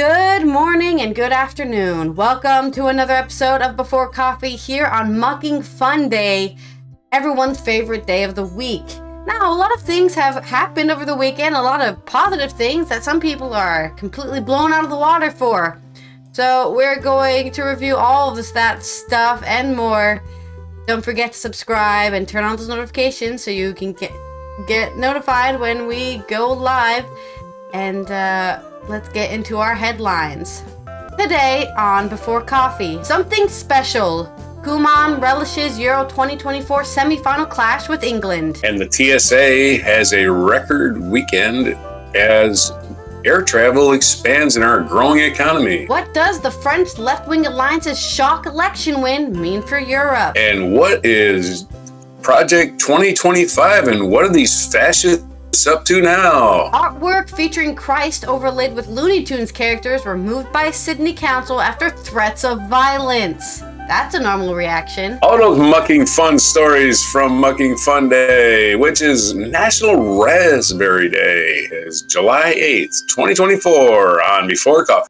Good morning and good afternoon. Welcome to another episode of Before Coffee here on Mucking Fun Day, everyone's favorite day of the week. Now, a lot of things have happened over the weekend, a lot of positive things that some people are completely blown out of the water for. So we're going to review all of that stuff and more. Don't forget to subscribe and turn on those notifications so you can get notified when we go live. And let's get into our headlines. Today on Before Coffee, something special. Koeman relishes Euro 2024 semi-final clash with England. And the TSA has a record weekend as air travel expands in our growing economy. What does the French left-wing alliance's shock election win mean for Europe? And what is Project 2025 and what are these fascists up to now? Artwork featuring Christ overlaid with Looney Tunes characters removed by Sydney Council after threats of violence. That's a normal reaction. All those mucking fun stories from Mucking Fun Day, which is National Raspberry Day, is July 8th, 2024 on Before Coffee.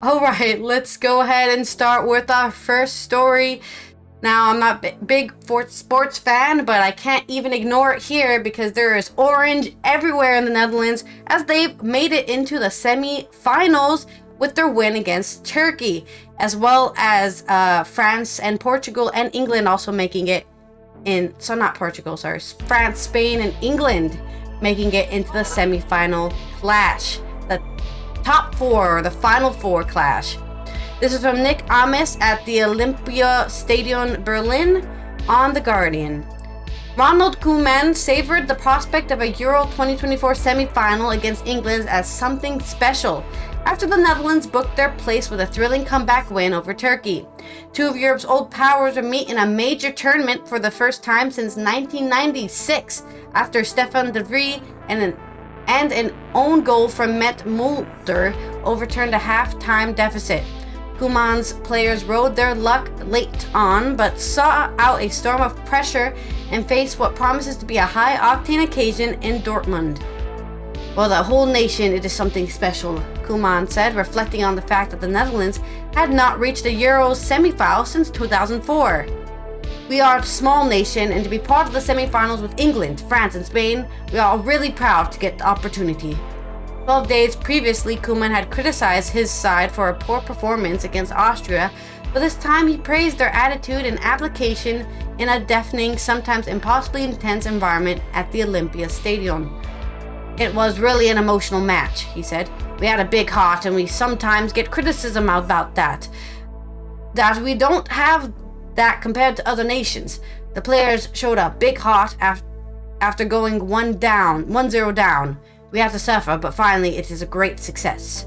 All right, let's go ahead and start with our first story. Now, I'm not a big sports fan, but I can't even ignore it here because there is orange everywhere in the Netherlands as they've made it into the semi-finals with their win against Turkey, as well as France and Portugal and England also making it France, Spain, and England making it into the semi-final clash. The top four, or the final four clash. This is from Nick Amis at the Olympia Stadion Berlin on The Guardian. Ronald Koeman savored the prospect of a Euro 2024 semi-final against England as something special after the Netherlands booked their place with a thrilling comeback win over Turkey. Two of Europe's old powers will meet in a major tournament for the first time since 1996 after Stefan de Vrij and an own goal from Met Mulder overturned a half-time deficit. Koeman's players rode their luck late on, but saw out a storm of pressure and faced what promises to be a high-octane occasion in Dortmund. Well, the whole nation, it is something special, Koeman said, reflecting on the fact that the Netherlands had not reached a Euros semi-final since 2004. We are a small nation, and to be part of the semi-finals with England, France, and Spain, we are really proud to get the opportunity. 12 days previously, Koeman had criticized his side for a poor performance against Austria, but this time he praised their attitude and application in a deafening, sometimes impossibly intense environment at the Olympia Stadium. It was really an emotional match, he said. We had a big heart and we sometimes get criticism about that. That we don't have that compared to other nations. The players showed a big heart after going 1-0 down. We had to suffer, but finally it is a great success.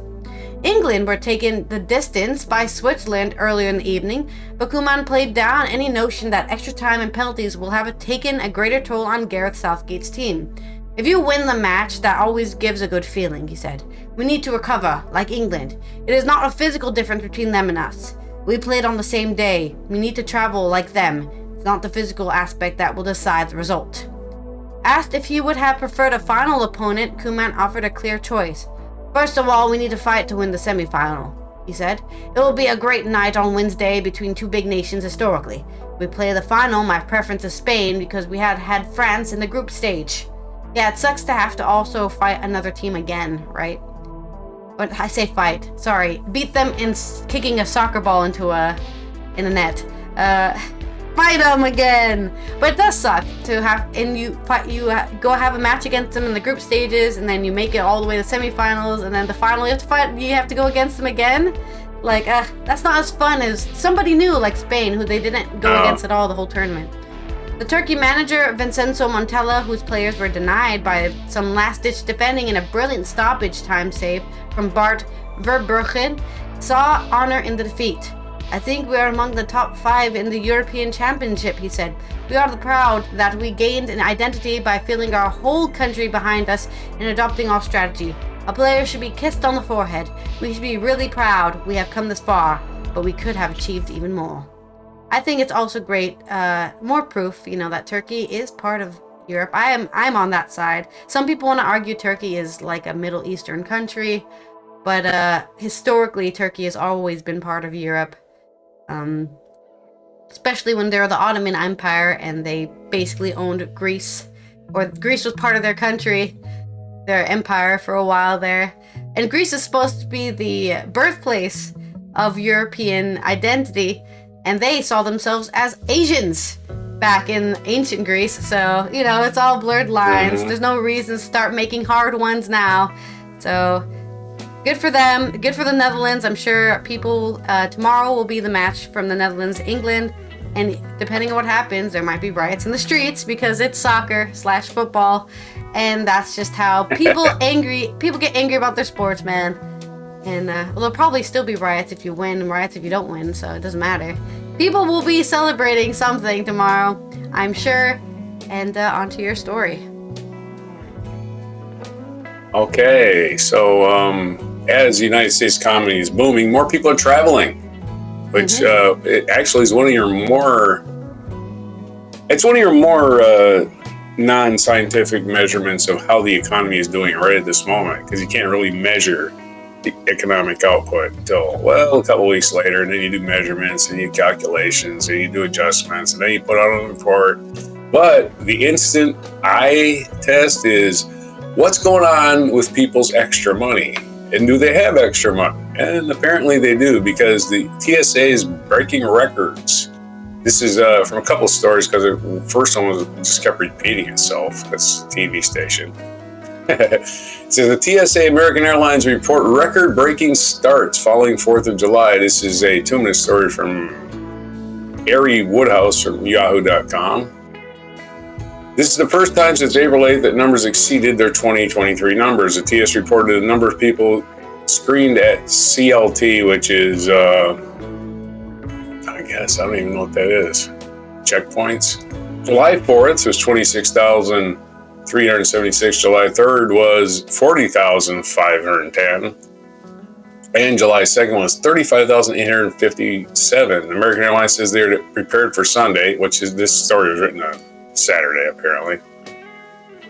England were taken the distance by Switzerland earlier in the evening, but Koeman played down any notion that extra time and penalties will have taken a greater toll on Gareth Southgate's team. If you win the match, that always gives a good feeling, he said. We need to recover, like England. It is not a physical difference between them and us. We played on the same day. We need to travel like them. It's not the physical aspect that will decide the result. Asked if he would have preferred a final opponent, Koeman offered a clear choice. First of all, we need to fight to win the semi-final, he said. It will be a great night on Wednesday between two big nations historically. If we play the final, my preference is Spain because we had France in the group stage. Yeah, it sucks to have to also fight another team again, right? But I say fight, sorry. Beat them in kicking a soccer ball into a net. Fight them again. But it does suck to have go have a match against them in the group stages, and then you make it all the way to the semifinals, and then the final you have to go against them again. Like, that's not as fun as somebody new like Spain, who they didn't go against at all the whole tournament. The Turkey manager Vincenzo Montella, whose players were denied by some last-ditch defending in a brilliant stoppage time save from Bart Verbruggen, saw honor in the defeat. I think we are among the top 5 in the European Championship, he said. We are proud that we gained an identity by feeling our whole country behind us and adopting our strategy. A player should be kissed on the forehead. We should be really proud we have come this far, but we could have achieved even more. I think it's also great, more proof, that Turkey is part of Europe. I'm on that side. Some people want to argue Turkey is like a Middle Eastern country, but historically Turkey has always been part of Europe. Especially when they're the Ottoman Empire and they basically owned Greece, or Greece was part of their country, their empire for a while there. And Greece is supposed to be the birthplace of European identity, and they saw themselves as Asians back in ancient Greece. So, it's all blurred lines. Mm-hmm. There's no reason to start making hard ones now. So, good for them. Good for the Netherlands. I'm sure people, tomorrow will be the match from the Netherlands, England. And depending on what happens, there might be riots in the streets because it's soccer/football. And that's just how people get angry about their sports, man. And there'll probably still be riots if you win and riots if you don't win, so it doesn't matter. People will be celebrating something tomorrow, I'm sure. And on to your story. Okay, so as the United States economy is booming, more people are traveling, which it actually is one of your more non-scientific measurements of how the economy is doing right at this moment, because you can't really measure the economic output until, a couple weeks later, and then you do measurements and you do calculations and you do adjustments and then you put out a report. But the instant eye test is what's going on with people's extra money, and do they have extra money? And apparently they do, because the TSA is breaking records. This is from a couple of stories, because the first one just kept repeating itself. That's a TV station. It says the TSA American Airlines report record-breaking starts following 4th of July. This is a 2-minute story from Ari Woodhouse from Yahoo.com. This is the first time since April 8th that numbers exceeded their 2023 numbers. The TS reported the number of people screened at CLT, which is, I don't even know what that is. Checkpoints. July 4th was 26,376. July 3rd was 40,510. And July 2nd was 35,857. American Airlines says they're prepared for Sunday, which is, this story was written on Saturday, apparently.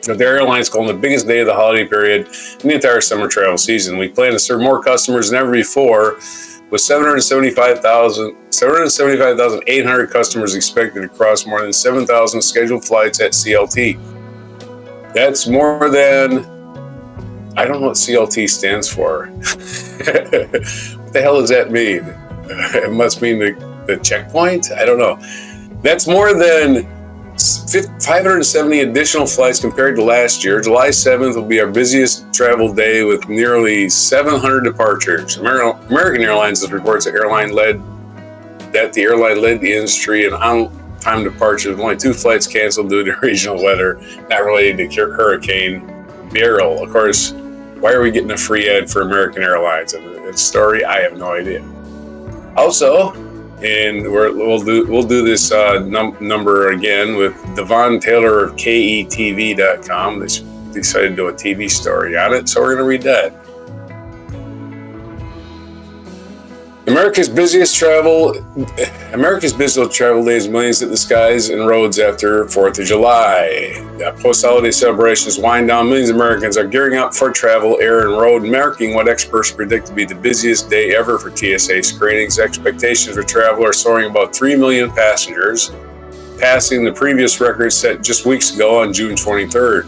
The airline is calling the biggest day of the holiday period in the entire summer travel season. We plan to serve more customers than ever before, with 775,800 customers expected across more than 7,000 scheduled flights at CLT. That's more than, I don't know what CLT stands for. What the hell does that mean? It must mean the checkpoint? I don't know. That's more than 570 additional flights compared to last year. July 7th will be our busiest travel day with nearly 700 departures. American Airlines reports the airline led the industry in on-time departures, with only 2 flights canceled due to regional weather, not related to Hurricane Beryl. Of course, why are we getting a free ad for American Airlines in the story? I have no idea. Also, and we'll do this number again with Devon Taylor of KETV.com. They decided to do a TV story on it, so we're going to read that. America's busiest travel days, millions hit the skies and roads after 4th of July. Post-holiday celebrations wind down. Millions of Americans are gearing up for travel, air, and road, marking what experts predict to be the busiest day ever for TSA screenings. Expectations for travel are soaring about 3 million passengers, passing the previous record set just weeks ago on June 23rd.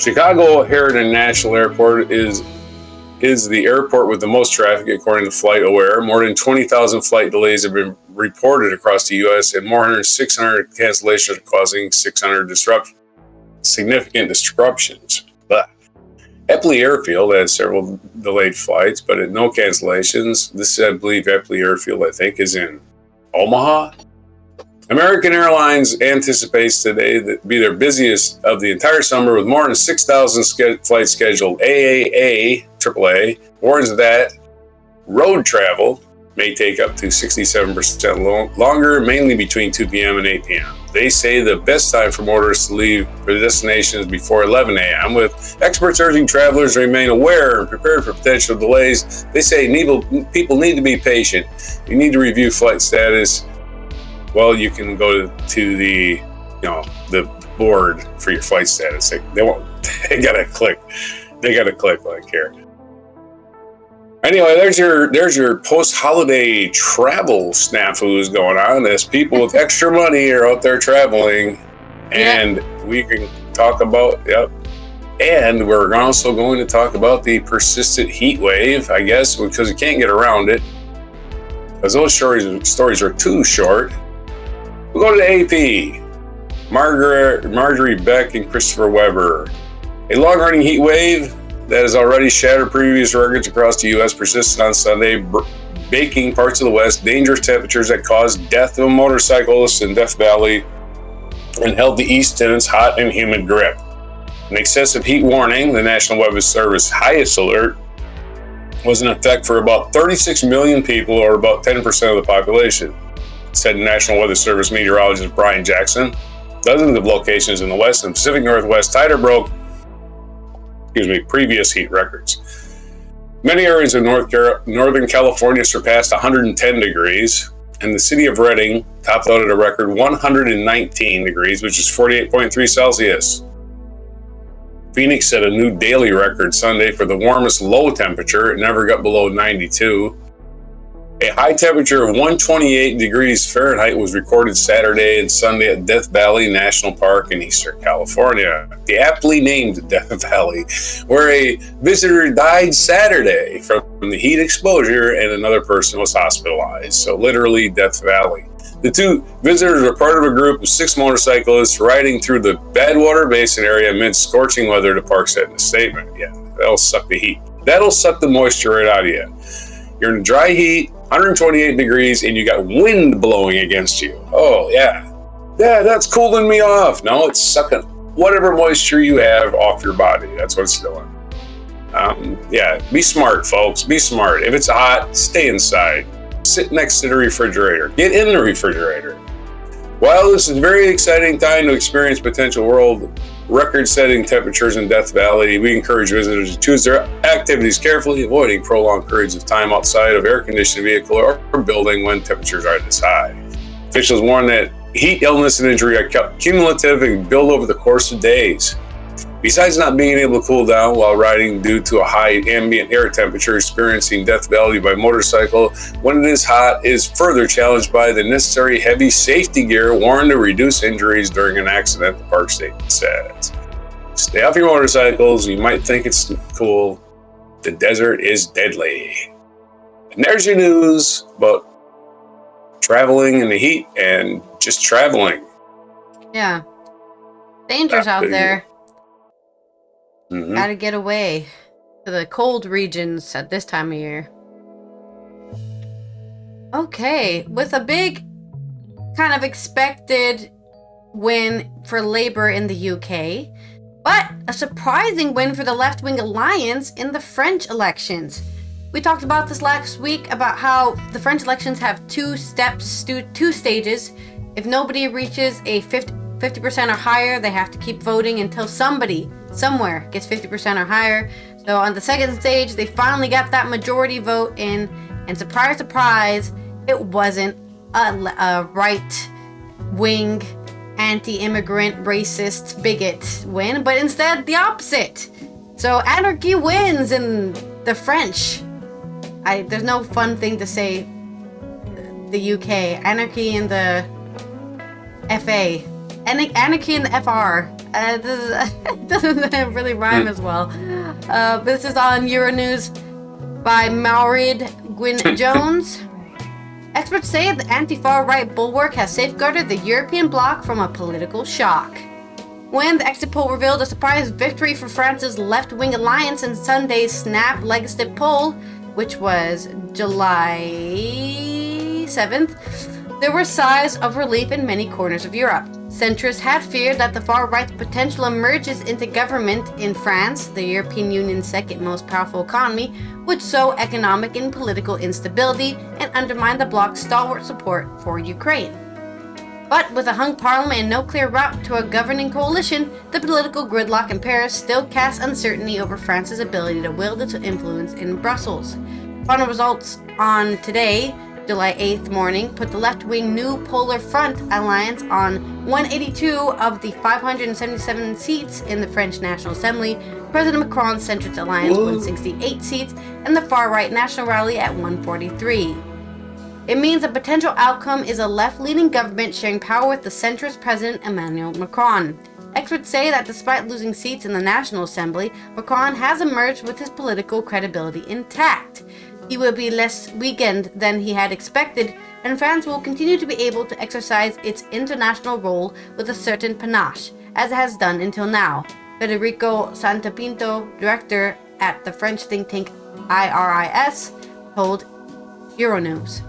Chicago O'Hare National Airport is the airport with the most traffic, according to FlightAware. More than 20,000 flight delays have been reported across the U.S., and more than 600 cancellations, causing 600 significant disruptions. But Eppley Airfield has several delayed flights, but no cancellations. This is, I believe, Eppley Airfield, is in Omaha. American Airlines anticipates today to be their busiest of the entire summer, with more than 6,000 flights scheduled. AAA warns that road travel may take up to 67% longer, mainly between 2 p.m. and 8 p.m. They say the best time for motorists to leave for the destination is before 11 a.m., with experts urging travelers to remain aware and prepared for potential delays. They say people need to be patient. You need to review flight status well, you can go to the, the board for your flight status. They gotta click like here. Anyway, there's your post-holiday travel snafus going on as people with extra money are out there traveling, and we can talk about and we're also going to talk about the persistent heat wave, I guess, because you can't get around it. Because those stories are too short. We'll go to the AP. Marjorie Beck and Christopher Weber. A long-running heat wave that has already shattered previous records across the U.S. persisted on Sunday, baking parts of the West, dangerous temperatures that caused death of a motorcyclist in Death Valley and held the East in its hot and humid grip. An excessive heat warning, the National Weather Service highest alert, was in effect for about 36 million people, or about 10% of the population, said National Weather Service meteorologist Brian Jackson. Dozens of locations in the West and Pacific Northwest tied or broke previous heat records. Many areas of Northern California surpassed 110 degrees, and the city of Redding topped out at a record 119 degrees, which is 48.3 Celsius. Phoenix set a new daily record Sunday for the warmest low temperature. It never got below 92. A high temperature of 128 degrees Fahrenheit was recorded Saturday and Sunday at Death Valley National Park in Eastern California, the aptly named Death Valley, where a visitor died Saturday from the heat exposure and another person was hospitalized. So literally Death Valley. The two visitors are part of a group of 6 motorcyclists riding through the Badwater Basin area amid scorching weather, the park said in a statement. Yeah, that'll suck the heat. That'll suck the moisture right out of you. You're in dry heat, 128 degrees, and you got wind blowing against you. Oh, yeah. Yeah, that's cooling me off. No, it's sucking whatever moisture you have off your body. That's what it's doing. Be smart, folks. Be smart. If it's hot, stay inside. Sit next to the refrigerator. Get in the refrigerator. While this is a very exciting time to experience potential world record-setting temperatures in Death Valley, we encourage visitors to choose their activities carefully, avoiding prolonged periods of time outside of air-conditioned vehicle or building when temperatures are this high. Officials warn that heat, illness, and injury are cumulative and build over the course of days. Besides not being able to cool down while riding due to a high ambient air temperature, experiencing Death Valley by motorcycle when it is hot is further challenged by the necessary heavy safety gear worn to reduce injuries during an accident, the park statement says. Stay off your motorcycles. You might think it's cool. The desert is deadly. And there's your news about traveling in the heat and just traveling. Yeah. Dangerous out there. Mm-hmm. Gotta get away to the cold regions at this time of year. Okay, with a big kind of expected win for Labour in the UK, but a surprising win for the left-wing alliance in the French elections. We talked about this last week about how the French elections have two stages. If nobody reaches a 50% or higher, they have to keep voting until somebody somewhere gets 50% or higher. So on the second stage, they finally got that majority vote in, and surprise, surprise, it wasn't a right-wing, anti-immigrant, racist, bigot win, but instead the opposite. So anarchy wins in the French. There's no fun thing to say the UK. Anarchy in the FA. Anarchy in the FR. It doesn't really rhyme as well. This is on Euronews by Maurid Gwyn-Jones. Experts say the anti-far right bulwark has safeguarded the European bloc from a political shock. When the exit poll revealed a surprise victory for France's left-wing alliance in Sunday's Snap legislative poll, which was July 7th, there were sighs of relief in many corners of Europe. Centrists had feared that the far right's potential emerges into government in France, the European Union's second most powerful economy, would sow economic and political instability and undermine the bloc's stalwart support for Ukraine. But with a hung parliament and no clear route to a governing coalition, the political gridlock in Paris still casts uncertainty over France's ability to wield its influence in Brussels. Final results on today July 8th morning put the left-wing New Polar Front alliance on 182 of the 577 seats in the French National Assembly. President Macron's centrist alliance won 68 seats, and the far-right National Rally at 143. It means a potential outcome is a left-leaning government sharing power with the centrist President Emmanuel Macron. Experts say that despite losing seats in the National Assembly, Macron has emerged with his political credibility intact. He will be less weakened than he had expected, and France will continue to be able to exercise its international role with a certain panache, as it has done until now, Federico Santapinto, director at the French think tank IRIS, told Euronews.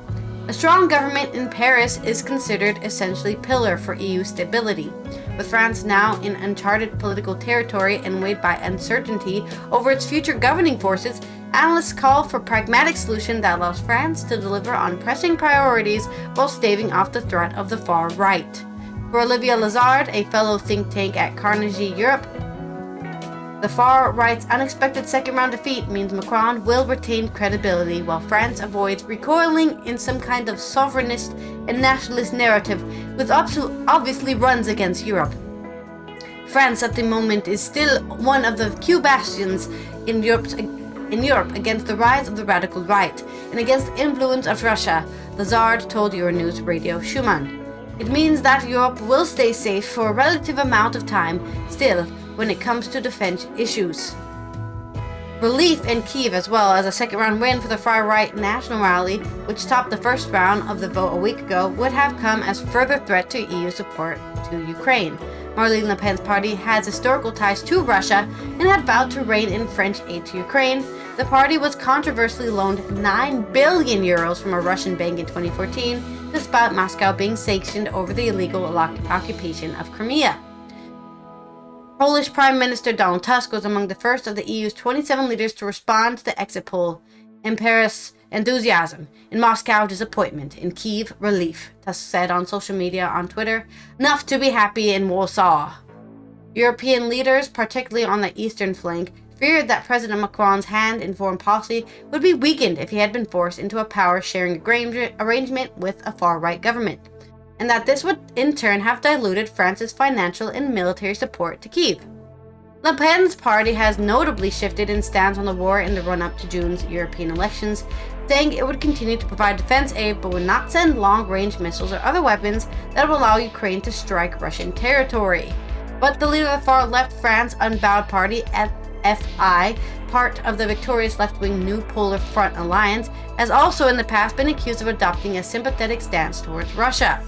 A strong government in Paris is considered essentially pillar for EU stability. With France now in uncharted political territory and weighed by uncertainty over its future governing forces, analysts call for a pragmatic solution that allows France to deliver on pressing priorities while staving off the threat of the far right. For Olivia Lazard, a fellow think tank at Carnegie Europe, the far right's unexpected second-round defeat means Macron will retain credibility while France avoids recoiling in some kind of sovereignist and nationalist narrative which obviously runs against Europe. France at the moment is still one of the few bastions in Europe against the rise of the radical right and against the influence of Russia, Lazard told Euronews Radio Schumann. It means that Europe will stay safe for a relative amount of time still when it comes to defense issues. Relief in Kyiv, as well as a second-round win for the far-right National Rally, which topped the first round of the vote a week ago, would have come as further threat to EU support to Ukraine. Marine Le Pen's party has historical ties to Russia and had vowed to rein in French aid to Ukraine. The party was controversially loaned 9 billion euros from a Russian bank in 2014, despite Moscow being sanctioned over the illegal occupation of Crimea. Polish Prime Minister Donald Tusk was among the first of the EU's 27 leaders to respond to the exit poll. In Paris, enthusiasm. In Moscow, disappointment. In Kyiv, relief, Tusk said on social media on Twitter. Enough to be happy in Warsaw. European leaders, particularly on the eastern flank, feared that President Macron's hand in foreign policy would be weakened if he had been forced into a power-sharing arrangement with a far-right government, and that this would in turn have diluted France's financial and military support to Kyiv. Le Pen's party has notably shifted in stance on the war in the run-up to June's European elections, saying it would continue to provide defense aid but would not send long-range missiles or other weapons that would allow Ukraine to strike Russian territory. But the leader of the far-left France Unbowed Party, FI, part of the victorious left-wing New Polar Front alliance, has also in the past been accused of adopting a sympathetic stance towards Russia.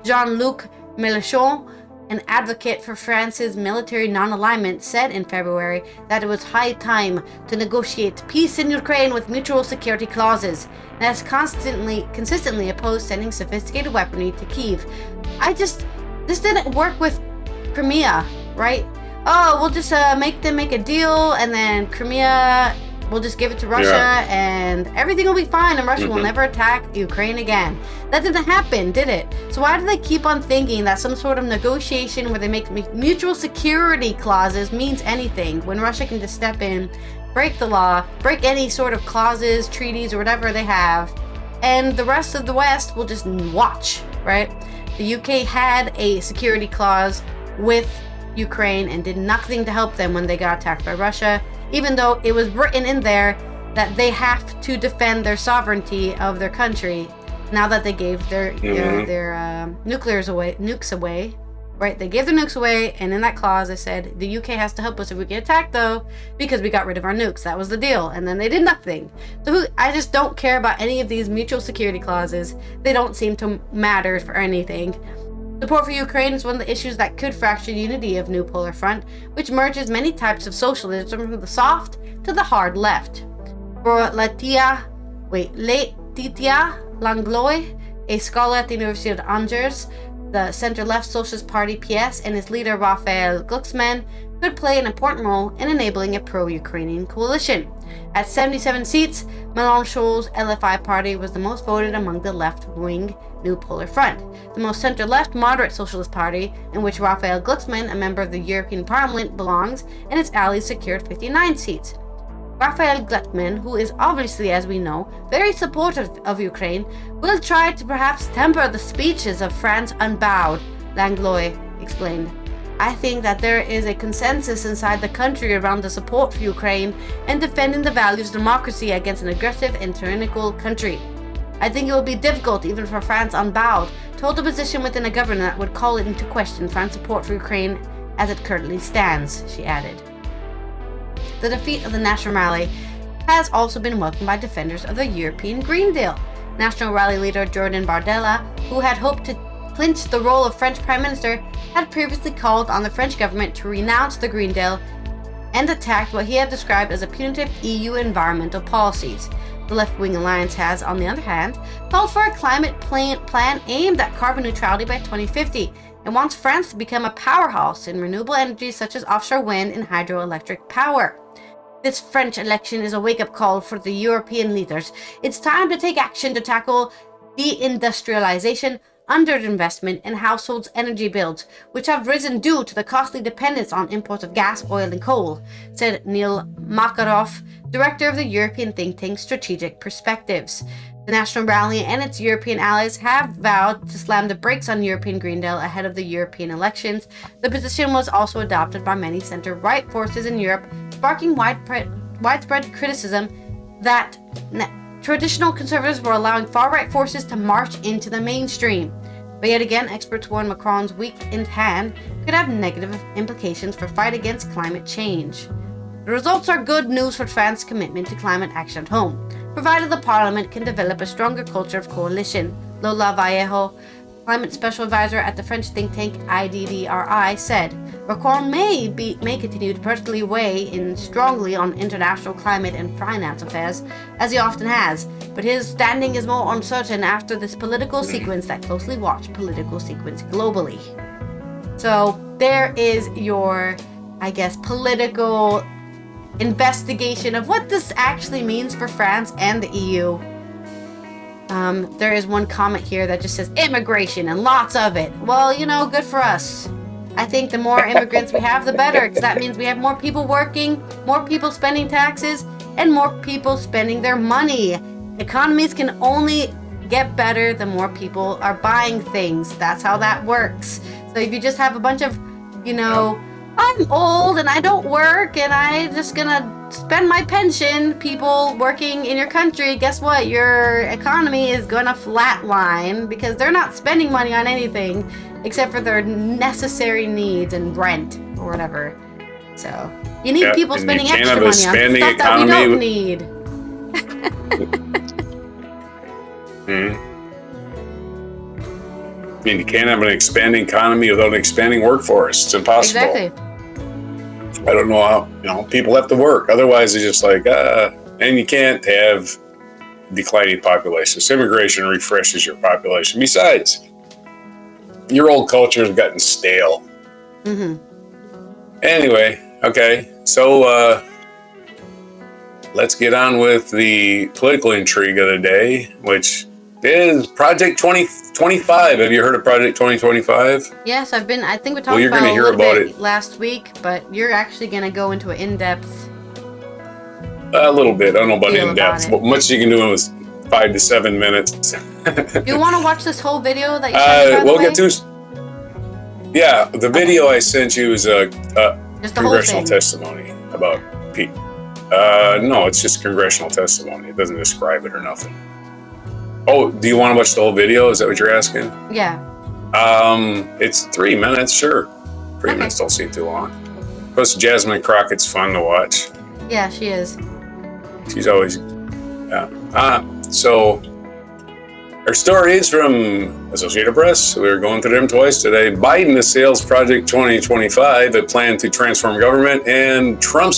Jean-Luc Mélenchon, an advocate for France's military non-alignment, said in February that it was high time to negotiate peace in Ukraine with mutual security clauses, and has consistently opposed sending sophisticated weaponry to Kyiv. This didn't work with Crimea, right? Oh, we'll just make a deal, and then Crimea, we'll just give it to Russia, and everything will be fine, and Russia will never attack Ukraine again. That didn't happen, did it? So why do they keep on thinking that some sort of negotiation where they make mutual security clauses means anything, when Russia can just step in, break the law, break any sort of clauses, treaties, or whatever they have, and the rest of the West will just watch, right? The UK had a security clause with Ukraine and did nothing to help them when they got attacked by Russia, even though it was written in there that they have to defend their sovereignty of their country now that they gave their nukes away, right? They gave their nukes away, and in that clause they said the UK has to help us if we get attacked, though, because we got rid of our nukes. That was the deal, and then they did nothing. So I just don't care about any of these mutual security clauses. They don't seem to matter for anything. Support for Ukraine is one of the issues that could fracture unity of New Polar Front, which merges many types of socialism from the soft to the hard left. For Laetitia Langlois, a scholar at the University of Angers, the center-left Socialist Party PS and its leader Raphael Glucksmann could play an important role in enabling a pro-Ukrainian coalition. At 77 seats, Mélenchon's LFI party was the most voted among the left-wing New Polar Front, the most center-left moderate socialist party, in which Raphael Glucksmann, a member of the European Parliament, belongs, and its allies secured 59 seats. Raphael Gluckman, who is obviously, as we know, very supportive of Ukraine, will try to perhaps temper the speeches of France unbowed, Langlois explained. I think that there is a consensus inside the country around the support for Ukraine and defending the values of democracy against an aggressive and tyrannical country. I think it will be difficult even for France unbowed to hold a position within a government that would call it into question France's support for Ukraine as it currently stands, she added. The defeat of the National Rally has also been welcomed by defenders of the European Green Deal. National Rally leader Jordan Bardella, who had hoped to clinch the role of French Prime Minister, had previously called on the French government to renounce the Green Deal and attacked what he had described as a punitive EU environmental policies. The left-wing alliance has, on the other hand, called for a climate plan aimed at carbon neutrality by 2050 and wants France to become a powerhouse in renewable energies such as offshore wind and hydroelectric power. This French election is a wake-up call for the European leaders. It's time to take action to tackle deindustrialization, underinvestment, and households' energy bills, which have risen due to the costly dependence on imports of gas, oil, and coal, said Neil Makarov, director of the European think tank Strategic Perspectives. The National Rally and its European allies have vowed to slam the brakes on European Green Deal ahead of the European elections. The position was also adopted by many center-right forces in Europe, sparking widespread criticism that traditional conservatives were allowing far-right forces to march into the mainstream. But yet again, experts warn Macron's weakened hand could have negative implications for fight against climate change. The results are good news for France's commitment to climate action at home, provided the parliament can develop a stronger culture of coalition. Lola Vallejo, climate special advisor at the French think tank IDDRI, said, Macron may continue to personally weigh in strongly on international climate and finance affairs, as he often has, but his standing is more uncertain after this political sequence that closely watched political sequence globally. So there is your, I guess, political investigation of what this actually means for France and the EU. There is one comment here that just says immigration and lots of it. Well, good for us. I think the more immigrants we have, the better, because that means we have more people working, more people spending taxes, and more people spending their money. Economies can only get better the more people are buying things. That's how that works. So if you just have a bunch of, I'm old and I don't work and I'm just gonna spend my pension, people working in your country, guess what? Your economy is gonna flatline because they're not spending money on anything except for their necessary needs and rent or whatever. So you need people spending extra money on stuff that we don't need. I mean, you can't have an expanding economy without an expanding workforce. It's impossible. Exactly. I don't know how, people have to work. Otherwise, it's just like, and you can't have declining populations. Immigration refreshes your population. Besides, your old culture has gotten stale. Anyway, okay. So, let's get on with the political intrigue of the day, which is Project 2025. Have you heard of Project 2025? Yes, I think we talked about it a little bit last week, but you're actually going to go into an in-depth. A little bit. I don't know about in-depth. But much you can do in 5 to 7 minutes. Do you want to watch this whole video that you sent me, we'll get to. Yeah, the video I sent you is a congressional testimony about Pete. No, it's just congressional testimony. It doesn't describe it or nothing. Oh, do you want to watch the whole video? Is that what you're asking? Yeah. It's 3 minutes, sure. 3 minutes don't seem too long. Plus, Jasmine Crockett's fun to watch. Yeah, she is. She's always, yeah. So, our story is from Associated Press. We're going through them twice today. Biden assails Project 2025, a plan to transform government, and Trump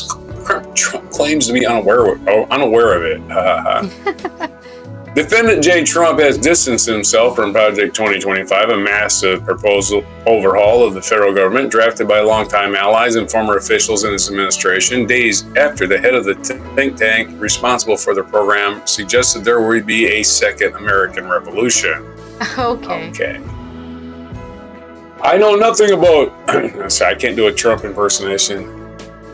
claims to be unaware of it. Defendant J. Trump has distanced himself from Project 2025, a massive proposal overhaul of the federal government drafted by longtime allies and former officials in his administration, days after the head of the think tank responsible for the program suggested there would be a second American Revolution. Okay. I know nothing about... Sorry, I can't do a Trump impersonation.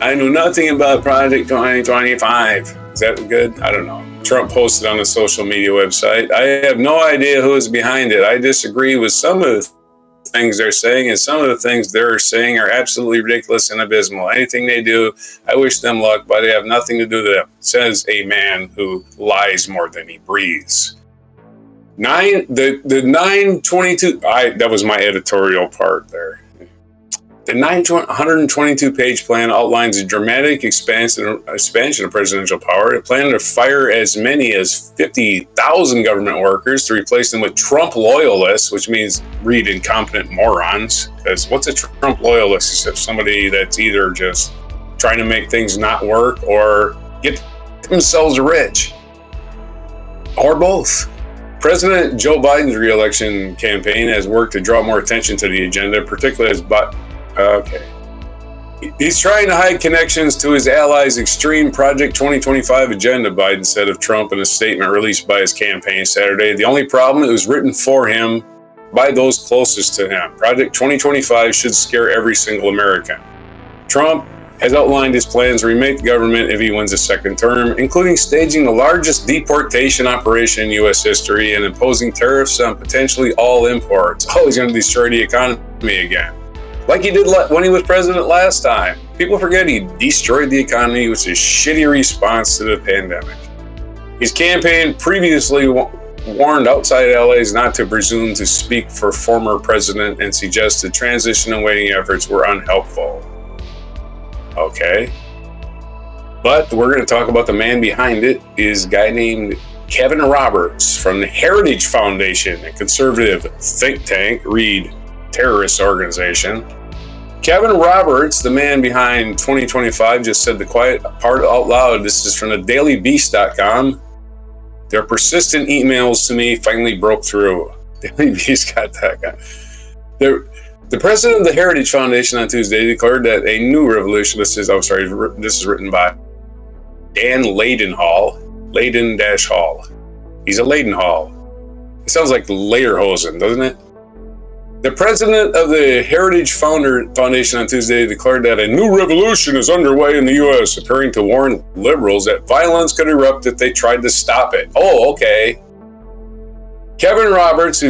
I knew nothing about Project 2025. Is that good? I don't know. Trump posted on a social media website, I have no idea who is behind it. I disagree with some of the things they're saying, and some of the things they're saying are absolutely ridiculous and abysmal. Anything they do, I wish them luck, but I have nothing to do with them, says a man who lies more than he breathes. The 922, that was my editorial part there. The 122-page plan outlines a dramatic expansion of presidential power. It planned to fire as many as 50,000 government workers to replace them with Trump loyalists, which means read incompetent morons. Because what's a Trump loyalist except somebody that's either just trying to make things not work or get themselves rich, or both. President Joe Biden's re-election campaign has worked to draw more attention to the agenda, particularly as he's trying to hide connections to his allies' extreme Project 2025 agenda, Biden said of Trump in a statement released by his campaign Saturday. The only problem, it was written for him by those closest to him. Project 2025 should scare every single American. Trump has outlined his plans to remake the government if he wins a second term, including staging the largest deportation operation in U.S. history and imposing tariffs on potentially all imports. Oh, he's going to destroy the economy again. Like he did when he was president last time. People forget he destroyed the economy with his shitty response to the pandemic. His campaign previously warned outside allies not to presume to speak for former president and suggested transition and waiting efforts were unhelpful. Okay. But we're going to talk about the man behind it, is a guy named Kevin Roberts from the Heritage Foundation, a conservative think tank, read terrorist organization. Kevin Roberts, the man behind 2025, just said the quiet part out loud. This is from the dailybeast.com. Their persistent emails to me finally broke through. Daily Beast got that guy. The president of the Heritage Foundation on Tuesday declared that a new revolution, this is written by Dan Leydenhall, Leyden-Hall. He's a Leydenhall. It sounds like Lederhosen, doesn't it? The president of the Heritage Foundation on Tuesday declared that a new revolution is underway in the U.S., appearing to warn liberals that violence could erupt if they tried to stop it. Oh, okay. Kevin Roberts,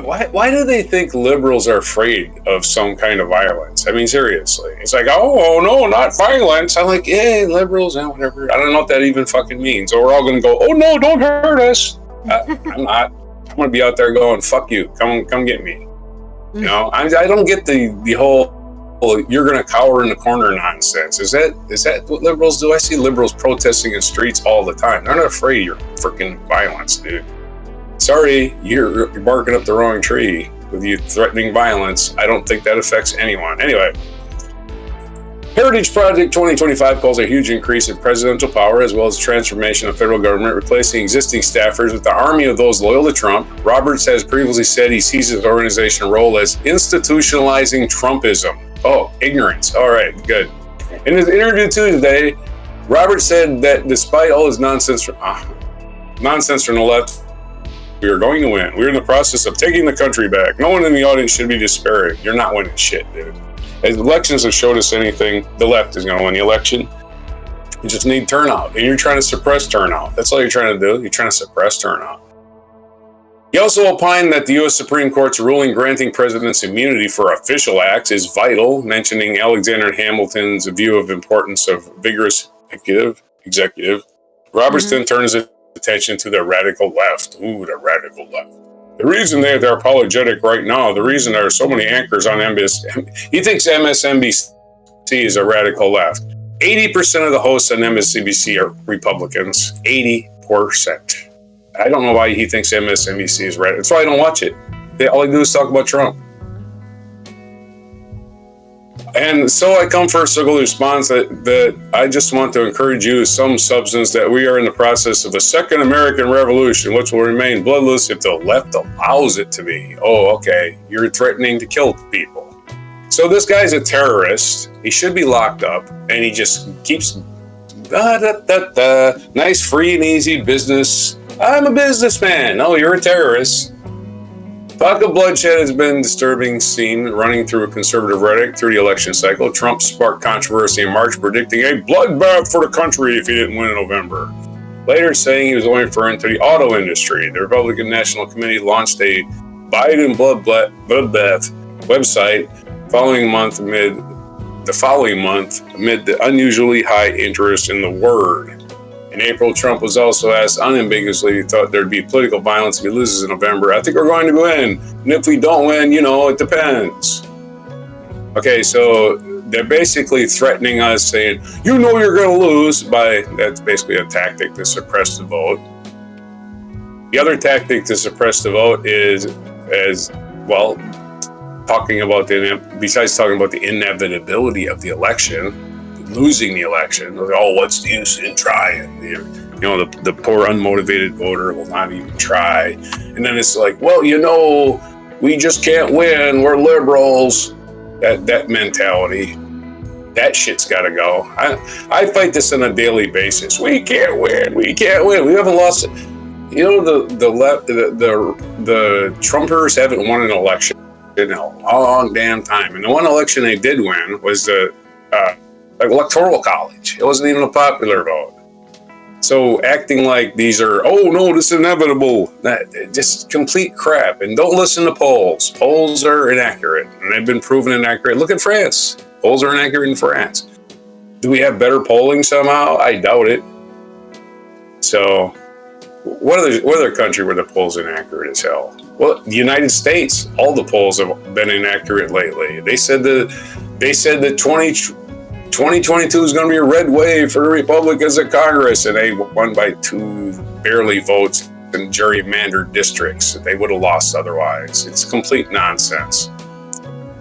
why do they think liberals are afraid of some kind of violence? I mean, seriously. It's like, oh no, not violence. I'm like, yeah, liberals and whatever. I don't know what that even fucking means. So we're all going to go, oh no, don't hurt us. I'm not. I'm going to be out there going, fuck you. Come get me. You know, I don't get the whole you're going to cower in the corner nonsense. Is that what liberals do? I see liberals protesting in streets all the time. They're not afraid of your freaking violence, dude. Sorry, you're barking up the wrong tree with you threatening violence. I don't think that affects anyone. Anyway, Heritage Project 2025 calls a huge increase in presidential power as well as transformation of federal government, replacing existing staffers with the army of those loyal to Trump. Roberts has previously said he sees his organizational role as institutionalizing Trumpism. Oh, ignorance. All right, good. In his interview Tuesday, Roberts said that despite all his nonsense from the left, we are going to win. We're in the process of taking the country back. No one in the audience should be despairing. You're not winning shit, dude. As elections have showed us anything, the left is going to win the election. You just need turnout, and you're trying to suppress turnout. That's all you're trying to do. You're trying to suppress turnout. He also opined that the U.S. Supreme Court's ruling granting presidents immunity for official acts is vital, mentioning Alexander Hamilton's view of importance of vigorous executive. Roberts then turns his attention to the radical left. Ooh, the radical left. The reason they're apologetic right now, the reason there are so many anchors on MSNBC, he thinks MSNBC is a radical left. 80% of the hosts on MSNBC are Republicans. 80%. I don't know why he thinks MSNBC is radical. That's why I don't watch it. All they do is talk about Trump. And so I come for a circle response that I just want to encourage you with some substance that we are in the process of a second American revolution, which will remain bloodless if the left allows it to be. Oh, okay. You're threatening to kill people. So this guy's a terrorist. He should be locked up, and he just keeps nice, free and easy business. I'm a businessman. No, you're a terrorist. Talk of bloodshed has been a disturbing scene running through conservative rhetoric through the election cycle. Trump sparked controversy in March, predicting a bloodbath for the country if he didn't win in November. Later saying he was only referring to the auto industry. The Republican National Committee launched a Biden bloodbath website the following month amid the unusually high interest in the word. In April, Trump was also asked unambiguously he thought there'd be political violence if he loses in November. I think we're going to win. And if we don't win, it depends. Okay, so they're basically threatening us, saying, you're going to lose, that's basically a tactic to suppress the vote. The other tactic to suppress the vote is, besides talking about the inevitability of the election, losing the election. What's the use in trying? The poor unmotivated voter will not even try. And then it's like, we just can't win. We're liberals. That mentality, that shit's got to go. I fight this on a daily basis. We can't win. We haven't lost it. The Trumpers haven't won an election in a long damn time. And the one election they did win was the electoral college. It wasn't even a popular vote. So acting like these are, this is inevitable. That just complete crap. And don't listen to polls. Polls are inaccurate, and they've been proven inaccurate. Look at France. Polls are inaccurate in France. Do we have better polling somehow? I doubt it. So, what other country where the polls are inaccurate as hell? Well, the United States, all the polls have been inaccurate lately. They said that 2022 is going to be a red wave for the Republicans in Congress, and they won by 2 barely votes in gerrymandered districts. They would have lost otherwise. It's complete nonsense.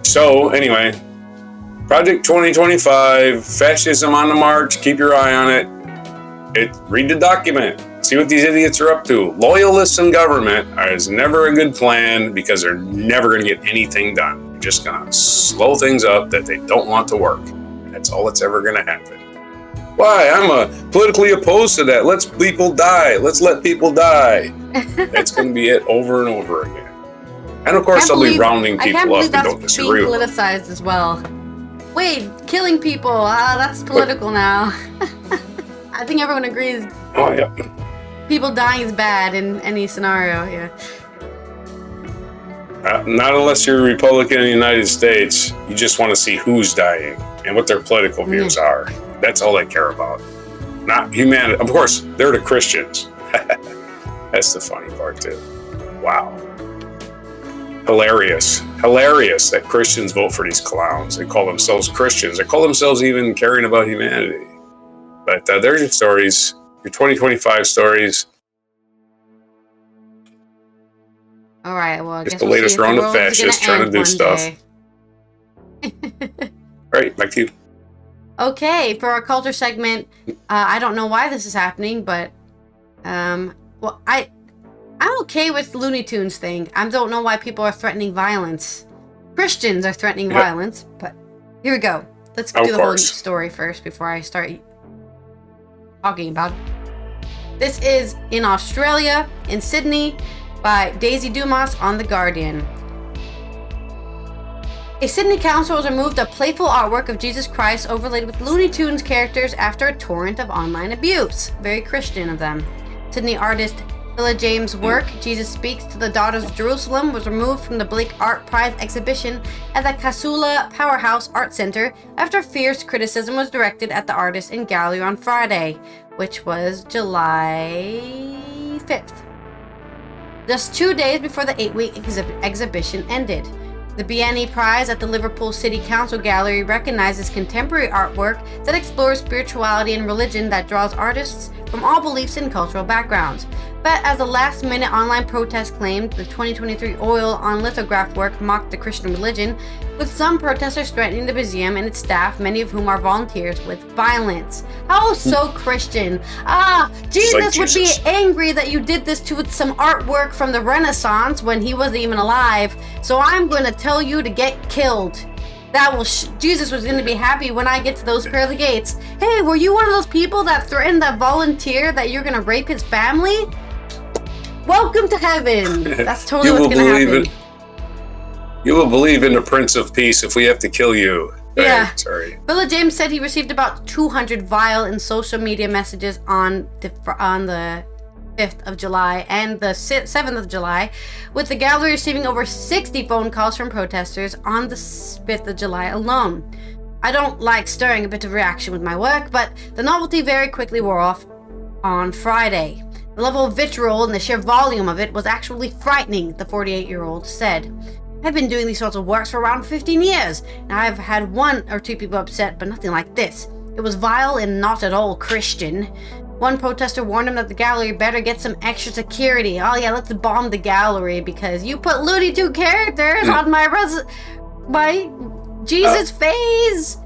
So, anyway, Project 2025, fascism on the march, keep your eye on it. Read the document. See what these idiots are up to. Loyalists in government is never a good plan because they're never going to get anything done. They're just going to slow things up that they don't want to work. That's all that's ever going to happen. Why? I'm politically opposed to that. Let's people die. Let's let people die. That's going to be it over and over again. And of course, I'll be rounding people up who don't disagree with them. Politicized as well. Wait, killing people. That's political now. I think everyone agrees. Oh, yeah. People dying is bad in any scenario here. Not unless you're a Republican in the United States. You just want to see who's dying and what their political views are. That's all they care about. Not humanity. Of course, they're the Christians. That's the funny part, too. Wow. Hilarious that Christians vote for these clowns. They call themselves Christians. They call themselves even caring about humanity. But there's your stories, your 2025 stories. All right, well, I guess the latest round of fascists trying to do stuff. All right, back to you. Okay, for our culture segment, I don't know why this is happening, but I'm okay with Looney Tunes thing. I don't know why people are threatening violence. Christians are threatening violence, but here we go. Let's do the whole story first before I start talking about it. This is in Australia, in Sydney, by Daisy Dumas on The Guardian. A Sydney council has removed a playful artwork of Jesus Christ overlaid with Looney Tunes characters after a torrent of online abuse. Very Christian of them. Sydney artist Hilla James' work, Jesus Speaks to the Daughters of Jerusalem, was removed from the Blake Art Prize exhibition at the Casula Powerhouse Art Center after fierce criticism was directed at the artist in gallery on Friday, which was July 5th. Just 2 days before the 8-week exhibition ended. The Biennale Prize at the Liverpool City Council Gallery recognizes contemporary artwork that explores spirituality and religion that draws artists from all beliefs and cultural backgrounds. But as a last-minute online protest claimed, the 2023 oil on lithograph work mocked the Christian religion, with some protesters threatening the museum and its staff, many of whom are volunteers, with violence. How so Christian? Jesus would be angry that you did this to some artwork from the Renaissance when he wasn't even alive, so I'm going to tell you to get killed. Jesus was going to be happy when I get to those pearly gates. Hey, were you one of those people that threatened that volunteer that you're going to rape his family? Welcome to heaven. That's totally what's going to happen. You will believe in the Prince of Peace if we have to kill you. Yeah. Sorry. Villa James said he received about 200 vile and social media messages on the 5th of July and the 7th of July, with the gallery receiving over 60 phone calls from protesters on the 5th of July alone. I don't like stirring a bit of reaction with my work, but the novelty very quickly wore off on Friday. The level of vitriol and the sheer volume of it was actually frightening, the 48-year-old said. I've been doing these sorts of works for around 15 years, and I've had 1 or 2 people upset, but nothing like this. It was vile and not at all Christian. One protester warned him that the gallery better get some extra security. Oh yeah, let's bomb the gallery because you put Looney Tunes characters on my Jesus face.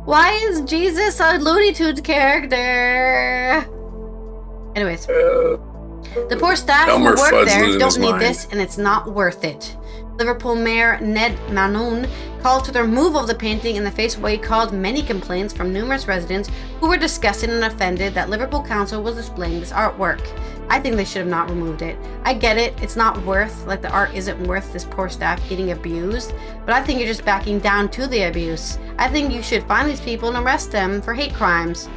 Why is Jesus a Looney Tunes character? Anyways, the poor staff who work there don't need this, and it's not worth it. Liverpool Mayor Ned Manon called for the removal of the painting in the face of what he called many complaints from numerous residents who were disgusted and offended that Liverpool Council was displaying this artwork. I think they should have not removed it. I get it, it's not worth, like the art isn't worth this poor staff getting abused, but I think you're just backing down to the abuse. I think you should find these people and arrest them for hate crimes.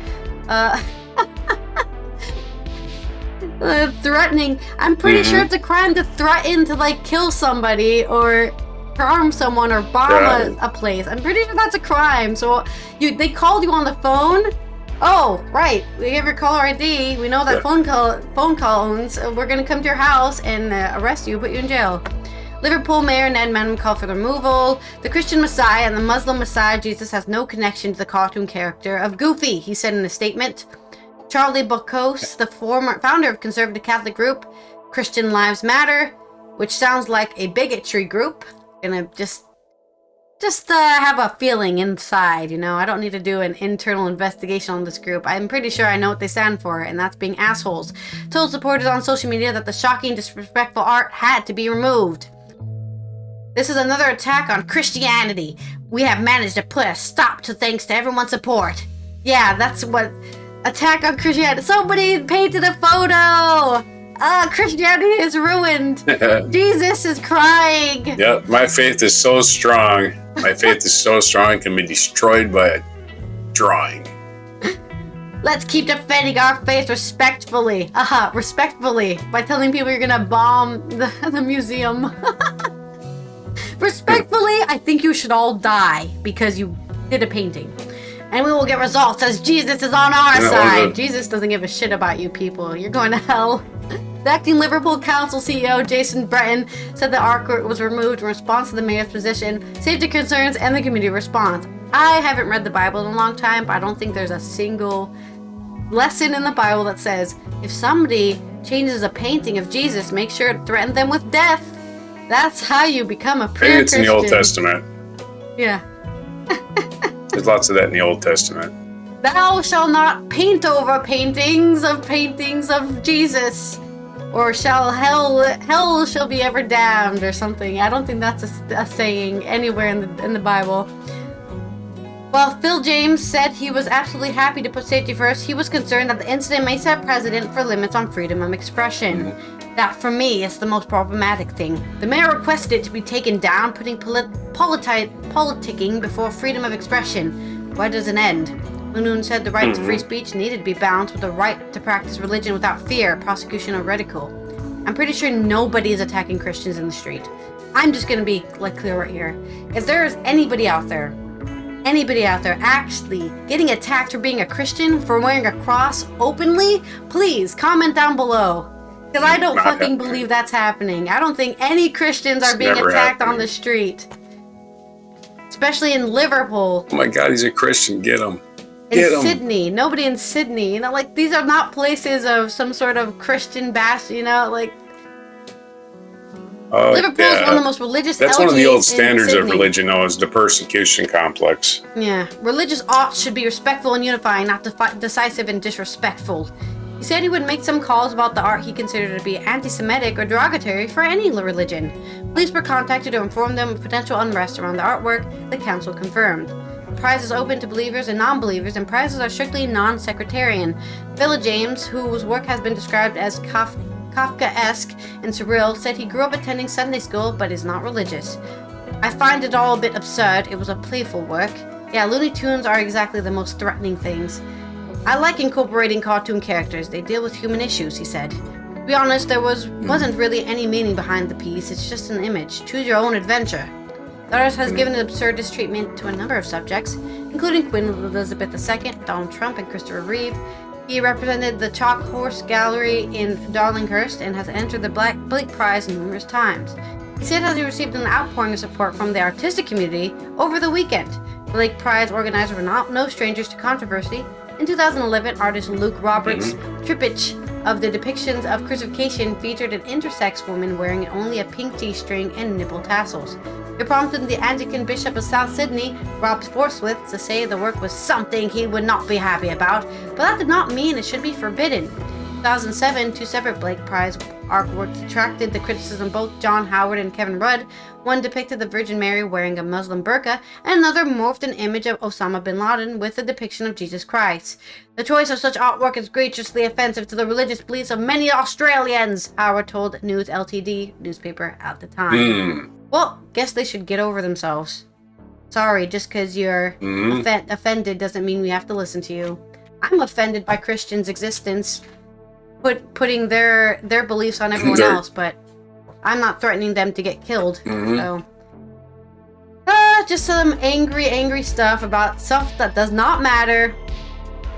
Threatening. I'm pretty sure it's a crime to threaten to like kill somebody or harm someone or bomb a place. I'm pretty sure that's a crime. So they called you on the phone. Oh, right. We have your caller ID. We know that phone calls. We're gonna come to your house and arrest you, put you in jail. Liverpool Mayor Ned Manon called for the removal. The Christian Messiah and the Muslim Messiah Jesus has no connection to the cartoon character of Goofy, he said in a statement. Charlie Bocuse, the former founder of conservative Catholic group Christian Lives Matter, which sounds like a bigotry group. Gonna just have a feeling inside, you know. I don't need to do an internal investigation on this group. I'm pretty sure I know what they stand for, and that's being assholes. Told supporters on social media that the shocking, disrespectful art had to be removed. This is another attack on Christianity. We have managed to put a stop to thanks to everyone's support. Yeah, that's what... Attack on Christianity. Somebody painted a photo. Christianity is ruined. Jesus is crying. Yep, my faith is so strong. My faith is so strong it can be destroyed by a drawing. Let's keep defending our faith respectfully. Respectfully. By telling people you're gonna bomb the museum. Respectfully, I think you should all die because you did a painting. And we will get results as Jesus is on our side. Jesus doesn't give a shit about you people. You're going to hell. The acting Liverpool Council CEO, Jason Breton, said the artwork was removed in response to the mayor's position, safety concerns, and the community response. I haven't read the Bible in a long time, but I don't think there's a single lesson in the Bible that says, if somebody changes a painting of Jesus, make sure to threaten them with death. That's how you become a pure Christian. It's in the Old Testament. Yeah. There's lots of that in the Old Testament. Thou shalt not paint over paintings of Jesus, or hell shall be ever damned, or something. I don't think that's a saying anywhere in the Bible. While Phil James said he was absolutely happy to put safety first, he was concerned that the incident may set precedent for limits on freedom of expression. That, for me, is the most problematic thing. The mayor requested it to be taken down, putting politicking before freedom of expression. Why does it end? Munoon said the right to free speech needed to be balanced with the right to practice religion without fear, prosecution, or ridicule. I'm pretty sure nobody is attacking Christians in the street. I'm just gonna be clear right here. If there's anybody out there actually getting attacked for being a Christian, for wearing a cross openly, please comment down below. Because I don't fucking believe that's happening. I don't think any Christians are being attacked on the street. Especially in Liverpool. Oh my God, he's a Christian. Get him. In Sydney. Nobody in Sydney. You know, these are not places of some sort of Christian bash, you know, Liverpool is one of the most religious. That's one of the old standards of religion, though, is the persecution complex. Yeah. Religious ought should be respectful and unifying, not decisive and disrespectful. He said he would make some calls about the art he considered to be anti-Semitic or derogatory for any religion. Police were contacted to inform them of potential unrest around the artwork, the council confirmed. The prize is open to believers and non-believers, and prizes are strictly non-sectarian. Villa James, whose work has been described as Kafkaesque and surreal, said he grew up attending Sunday school but is not religious. I find it all a bit absurd. It was a playful work. Yeah, Looney Tunes are exactly the most threatening things. I like incorporating cartoon characters. They deal with human issues, he said. To be honest, there wasn't really any meaning behind the piece. It's just an image. Choose your own adventure. The artist has given absurdist treatment to a number of subjects, including Queen Elizabeth II, Donald Trump, and Christopher Reeve. He represented the Chalk Horse Gallery in Darlinghurst and has entered the Blake Prize numerous times. He said that he received an outpouring of support from the artistic community over the weekend. Blake Prize organizers were no strangers to controversy. In 2011, artist Luke Roberts' Trippage of the depictions of crucifixion featured an intersex woman wearing only a pink G-string and nipple tassels. It prompted the Anglican Bishop of South Sydney, Rob Forthwith, to say the work was something he would not be happy about, but that did not mean it should be forbidden. In 2007, two separate Blake Prize artworks attracted the criticism of both John Howard and Kevin Rudd. One depicted the Virgin Mary wearing a Muslim burqa, and another morphed an image of Osama bin Laden with a depiction of Jesus Christ. The choice of such artwork is graciously offensive to the religious beliefs of many Australians, Howard told News Ltd. newspaper at the time. Well, guess they should get over themselves. Sorry, just because you're offended doesn't mean we have to listen to you. I'm offended by Christians' existence, putting their beliefs on everyone else, but I'm not threatening them to get killed. So, just some angry stuff about stuff that does not matter.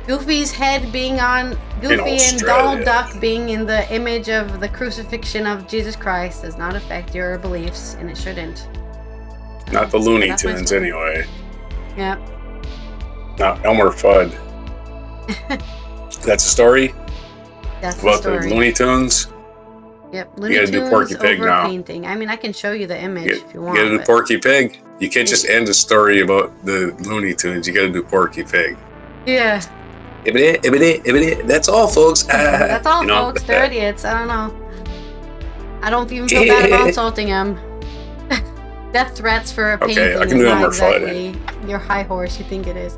Goofy's head being on Goofy and Donald Duck being in the image of the crucifixion of Jesus Christ does not affect your beliefs, and it shouldn't. Not the Looney Tunes, anyway. Yep. Not Elmer Fudd. That's a story? That's about the story. The Looney Tunes? Yep. Looney You gotta Tunes do Porky Pig over now. painting. I mean, I can show you the image if you want. You gotta do Porky Pig. You can't just end a story about the Looney Tunes. You gotta do Porky Pig. Yeah. That's all, folks. That's all, folks. They're idiots. I don't know. I don't even feel bad about insulting them. Death threats for a painting. Okay, I can do Elmer exactly your high horse you think it is.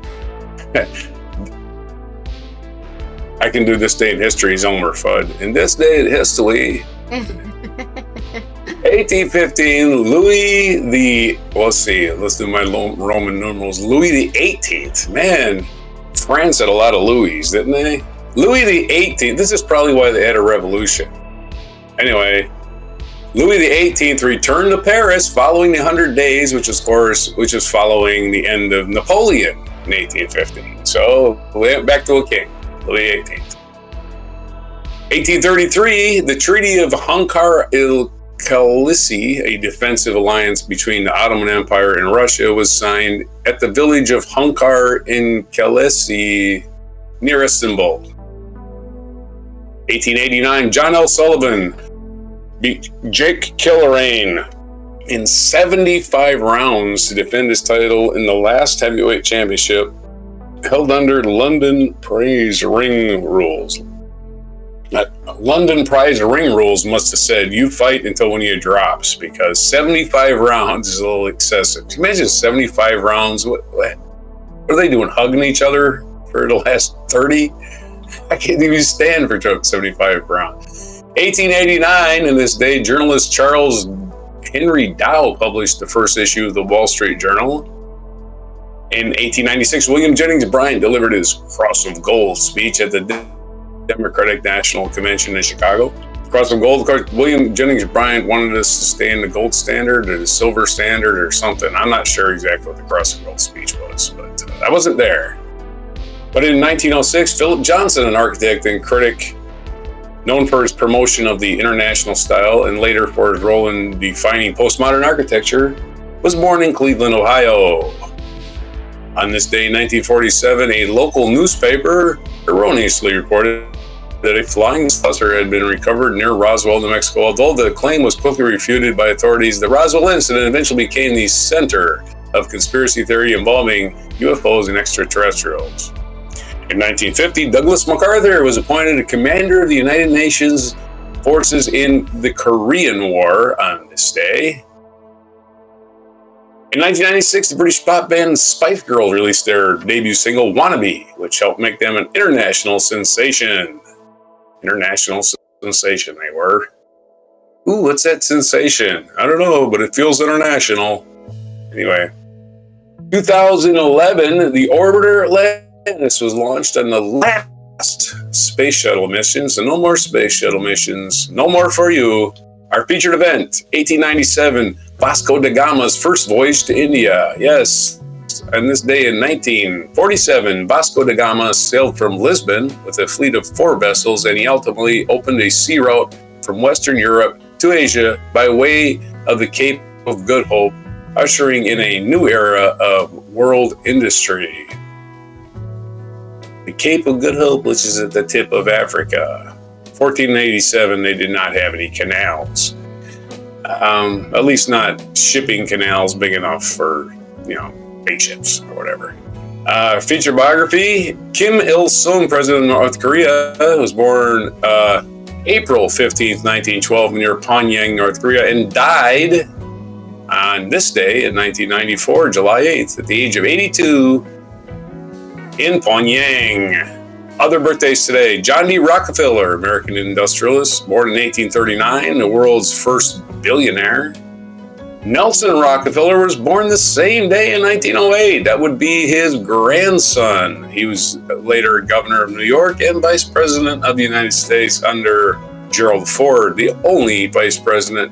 I can do This Day in History's Elmer Fudd. In this day in history, 1815, Louis the... let's do my Roman numerals. Louis the 18th. Man, France had a lot of Louis, didn't they? Louis the 18th. This is probably why they had a revolution. Anyway, Louis the 18th returned to Paris following the 100 Days, which is following the end of Napoleon in 1815. So we went back to a king, Louis XVIII. 1833, the Treaty of Hunkar-il-Khalisi, a defensive alliance between the Ottoman Empire and Russia, was signed at the village of Hunkar-in-Khalisi near Istanbul. 1889, John L. Sullivan beat Jake Killerane in 75 rounds to defend his title in the last heavyweight championship held under London Prize Ring rules. London Prize Ring rules must have said you fight until one of you drops, because 75 rounds is a little excessive. Can you imagine 75 rounds? What are they doing? Hugging each other for the last 30? I can't even stand for 75 rounds. 1889, in this day, journalist Charles Henry Dow published the first issue of the Wall Street Journal. In 1896, William Jennings Bryan delivered his Cross of Gold speech at the Democratic National Convention in Chicago. Cross of Gold, of course, William Jennings Bryan wanted us to stay in the gold standard or the silver standard or something. I'm not sure exactly what the Cross of Gold speech was, but I wasn't there. But in 1906, Philip Johnson, an architect and critic known for his promotion of the international style and later for his role in defining postmodern architecture, was born in Cleveland, Ohio. On this day in 1947, a local newspaper erroneously reported that a flying saucer had been recovered near Roswell, New Mexico. Although the claim was quickly refuted by authorities, the Roswell incident eventually became the center of conspiracy theory involving UFOs and extraterrestrials. In 1950, Douglas MacArthur was appointed commander of the United Nations forces in the Korean War on this day. In 1996, the British pop band Spice Girls released their debut single, Wannabe, which helped make them an international sensation. International sensation, they were. Ooh, what's that sensation? I don't know, but it feels international. Anyway, 2011, the orbiter Atlantis was launched on the last space shuttle mission. So no more space shuttle missions. No more for you. Our featured event, 1897, Vasco da Gama's first voyage to India. Yes. On this day in 1947, Vasco da Gama sailed from Lisbon with a fleet of 4 vessels, and he ultimately opened a sea route from Western Europe to Asia by way of the Cape of Good Hope, ushering in a new era of world industry. The Cape of Good Hope, which is at the tip of Africa. 1487, they did not have any canals. At least not shipping canals big enough for, spaceships or whatever. Feature biography, Kim Il-sung, president of North Korea, was born April 15th, 1912 near Pyongyang, North Korea, and died on this day in 1994, July 8th, at the age of 82 in Pyongyang. Other birthdays today, John D. Rockefeller, American industrialist, born in 1839, the world's first billionaire. Nelson Rockefeller was born the same day in 1908. That would be his grandson. He was later governor of New York and vice president of the United States under Gerald Ford, the only vice president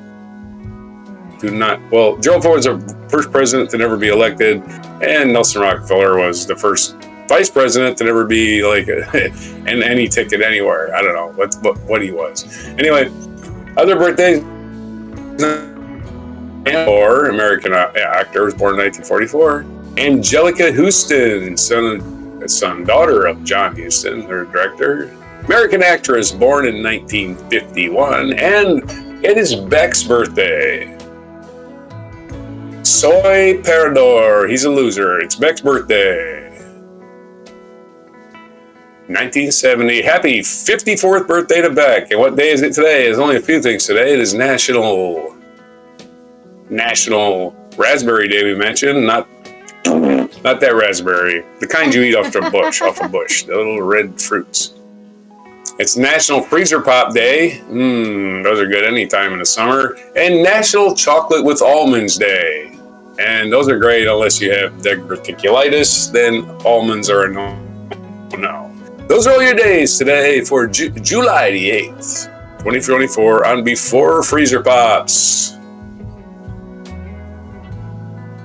Gerald Ford was the first president to never be elected, and Nelson Rockefeller was the first vice president to never be in any ticket anywhere. I don't know what he was. Anyway, other birthdays. Or American actor, was born in 1944. Angelica Houston, daughter of John Huston, their director. American actress, born in 1951, and it is Beck's birthday. Soy Perador, he's a loser. It's Beck's birthday. 1970, happy 54th birthday to Beck. And what day is it today? There's only a few things today. It is National Raspberry Day, we mentioned. Not that raspberry. The kind you eat off a bush, the little red fruits. It's National Freezer Pop Day. Those are good any time in the summer. And National Chocolate with Almonds Day. And those are great unless you have diverticulitis, then almonds are a no. Those are all your days today for July the 8th, 2024 on Before Freezer Pops.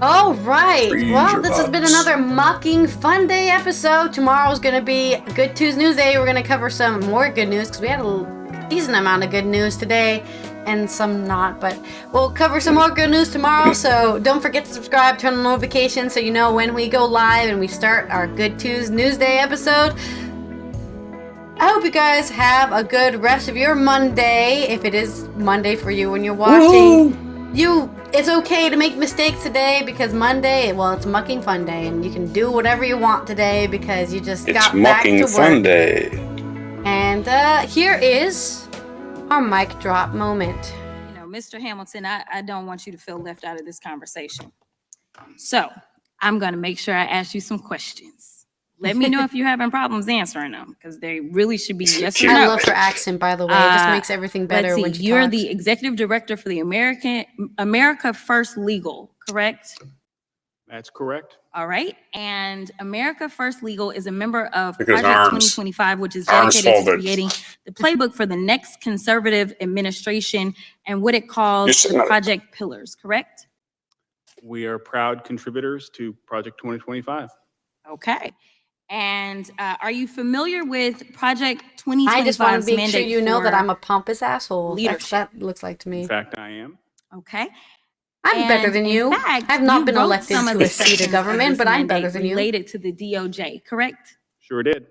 All right. Well, this has been another Mucking Fun Day episode. Tomorrow's going to be Good Tuesday. We're going to cover some more good news because we had a decent amount of good news today and some not. But we'll cover some more good news tomorrow. So don't forget to subscribe, turn on notifications so you know when we go live and we start our Good Tuesday episode. I hope you guys have a good rest of your Monday. If it is Monday for you when you're watching, it's okay to make mistakes today because Monday, it's Mucking Fun Day, and you can do whatever you want today because you just got back to work. It's Mucking Fun Day. And here is our mic drop moment. Mr. Hamilton, I don't want you to feel left out of this conversation. So I'm going to make sure I ask you some questions. Let me know if you're having problems answering them because they really should be yes or no. I love her accent, by the way. It just makes everything better when she You're talks. the executive director for the America First Legal, correct? That's correct. All right. And America First Legal is a member of Because Project arms. 2025, which is Arms dedicated to folded. creating the playbook for the next conservative administration and what it calls You're sitting the on it. project pillars, correct? We are proud contributors to Project 2025. Okay. And are you familiar with Project 2025's I just want to make sure you know that for I'm a pompous asshole. leadership? That looks like to me. In fact, I am. Okay. I'm better And than in you. fact, I've not you been wrote elected some of to the a seat sections of government, this but I'm mandate better than you. related to the DOJ, correct? Sure did.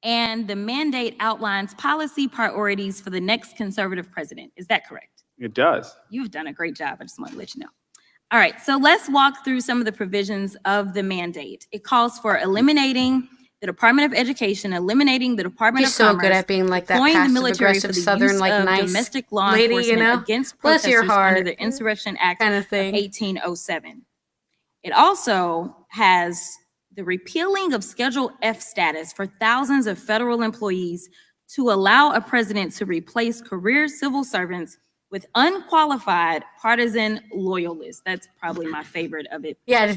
And the mandate outlines policy priorities for the next conservative president. Is that correct? It does. You've done a great job. I just want to let you know. All right, so let's walk through some of the provisions of the mandate. It calls for eliminating the Department of Education, eliminating the Department She's of so Commerce, good at being like that deploying the passive military for aggressive the southern use like of nice domestic law lady, enforcement against Bless your protesters heart. under the Insurrection Act kind of of thing. 1807. It also has the repealing of Schedule F status for thousands of federal employees to allow a president to replace career civil servants with unqualified partisan loyalists. That's probably my favorite of it. Yeah,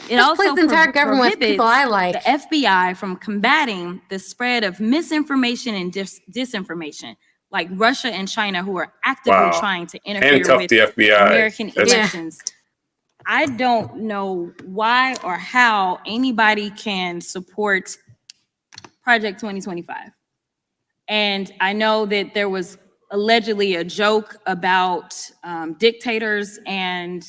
It also the entire government with people I like. the FBI from combating the spread of misinformation and disinformation, like Russia and China, who are actively trying to interfere Handcuff with the FBI. American elections. I don't know why or how anybody can support Project 2025. And I know that there was allegedly a joke about dictators and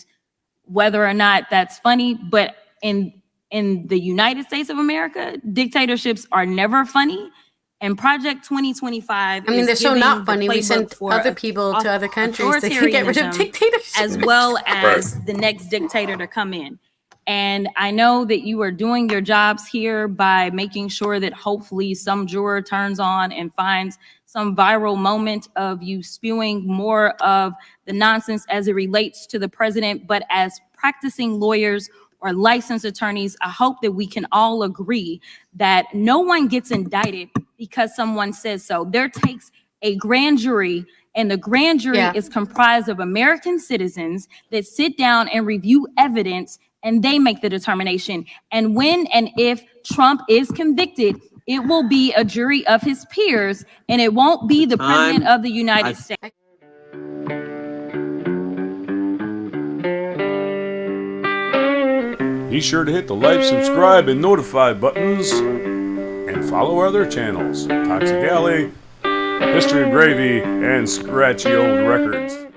whether or not that's funny, but in the United States of America, dictatorships are never funny. And Project 2025, I mean, they're so not funny. We send for other people to other countries to get rid of dictators, as well as the next dictator to come in. And I know that you are doing your jobs here by making sure that hopefully some juror turns on and finds some viral moment of you spewing more of the nonsense as it relates to the president. But as practicing lawyers or licensed attorneys, I hope that we can all agree that no one gets indicted because someone says so. There takes a grand jury, and the grand jury is comprised of American citizens that sit down and review evidence, and they make the determination. And when and if Trump is convicted, it will be a jury of his peers, and it won't be the president of the United States. Be sure to hit the like, subscribe, and notify buttons, and follow our other channels, Toxic Alley, History of Gravy, and Scratchy Old Records.